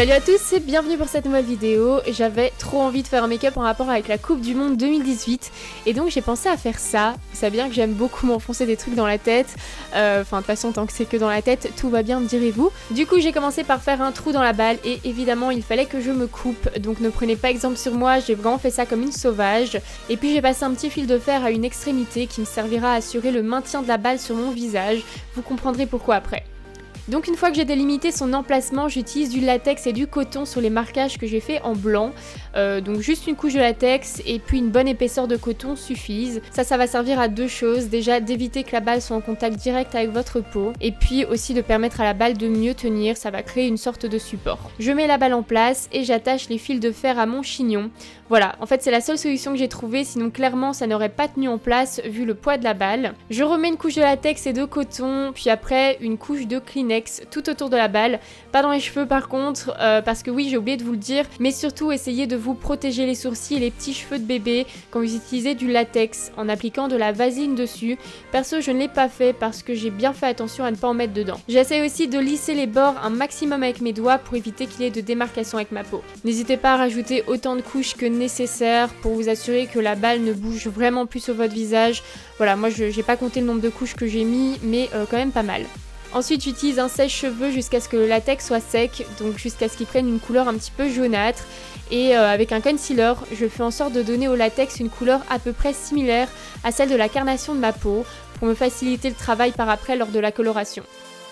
Salut à tous et bienvenue pour cette nouvelle vidéo. J'avais trop envie de faire un make-up en rapport avec la Coupe du Monde 2018 et donc j'ai pensé à faire ça. Vous savez bien que j'aime beaucoup m'enfoncer des trucs dans la tête, de toute façon tant que c'est que dans la tête, tout va bien me direz-vous. Du coup j'ai commencé par faire un trou dans la balle et évidemment il fallait que je me coupe, donc ne prenez pas exemple sur moi, j'ai vraiment fait ça comme une sauvage. Et puis j'ai passé un petit fil de fer à une extrémité qui me servira à assurer le maintien de la balle sur mon visage, vous comprendrez pourquoi après. Donc une fois que j'ai délimité son emplacement, j'utilise du latex et du coton sur les marquages que j'ai fait en blanc. Donc juste une couche de latex et puis une bonne épaisseur de coton suffisent. Ça va servir à deux choses. Déjà d'éviter que la balle soit en contact direct avec votre peau. Et puis aussi de permettre à la balle de mieux tenir, ça va créer une sorte de support. Je mets la balle en place et j'attache les fils de fer à mon chignon. Voilà, en fait c'est la seule solution que j'ai trouvée, sinon clairement ça n'aurait pas tenu en place vu le poids de la balle. Je remets une couche de latex et de coton, puis après une couche de Kleenex tout autour de la balle. Pas dans les cheveux par contre, parce que oui j'ai oublié de vous le dire, mais surtout essayez de vous protéger les sourcils et les petits cheveux de bébé quand vous utilisez du latex en appliquant de la vaseline dessus. Perso je ne l'ai pas fait parce que j'ai bien fait attention à ne pas en mettre dedans. J'essaie aussi de lisser les bords un maximum avec mes doigts pour éviter qu'il y ait de démarcation avec ma peau. N'hésitez pas à rajouter autant de couches que nécessaire pour vous assurer que la balle ne bouge vraiment plus sur votre visage. Voilà, moi j'ai pas compté le nombre de couches que j'ai mis, mais quand même pas mal. Ensuite j'utilise un sèche-cheveux jusqu'à ce que le latex soit sec, donc jusqu'à ce qu'il prenne une couleur un petit peu jaunâtre. Et avec un concealer, je fais en sorte de donner au latex une couleur à peu près similaire à celle de la carnation de ma peau, pour me faciliter le travail par après lors de la coloration.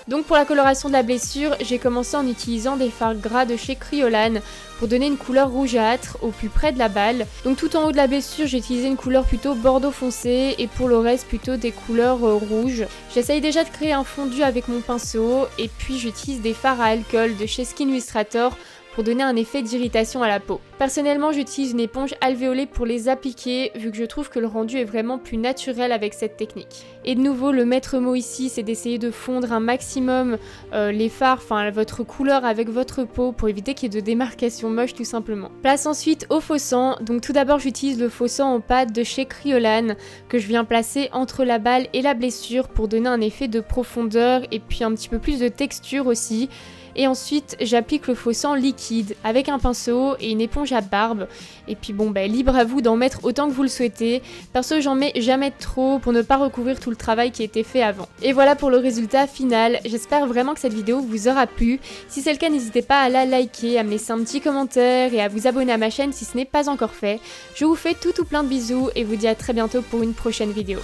Donc pour la coloration de la blessure, j'ai commencé en utilisant des fards gras de chez Kryolan pour donner une couleur rougeâtre au plus près de la balle. Donc tout en haut de la blessure, j'ai utilisé une couleur plutôt bordeaux foncé et pour le reste plutôt des couleurs rouges. J'essaye déjà de créer un fondu avec mon pinceau et puis j'utilise des fards à alcool de chez Skin Illustrator pour donner un effet d'irritation à la peau. Personnellement, j'utilise une éponge alvéolée pour les appliquer, vu que je trouve que le rendu est vraiment plus naturel avec cette technique. Et de nouveau, le maître mot ici, c'est d'essayer de fondre un maximum les fards, votre couleur avec votre peau, pour éviter qu'il y ait de démarcation moche tout simplement. Place ensuite au faux sang. Donc tout d'abord, j'utilise le faux sang en pâte de chez Kryolan, que je viens placer entre la balle et la blessure pour donner un effet de profondeur et puis un petit peu plus de texture aussi. Et ensuite j'applique le faux sang liquide avec un pinceau et une éponge à barbe. Et puis bon libre à vous d'en mettre autant que vous le souhaitez. Perso j'en mets jamais trop pour ne pas recouvrir tout le travail qui a été fait avant. Et voilà pour le résultat final. J'espère vraiment que cette vidéo vous aura plu. Si c'est le cas n'hésitez pas à la liker, à me laisser un petit commentaire et à vous abonner à ma chaîne si ce n'est pas encore fait. Je vous fais tout plein de bisous et vous dis à très bientôt pour une prochaine vidéo.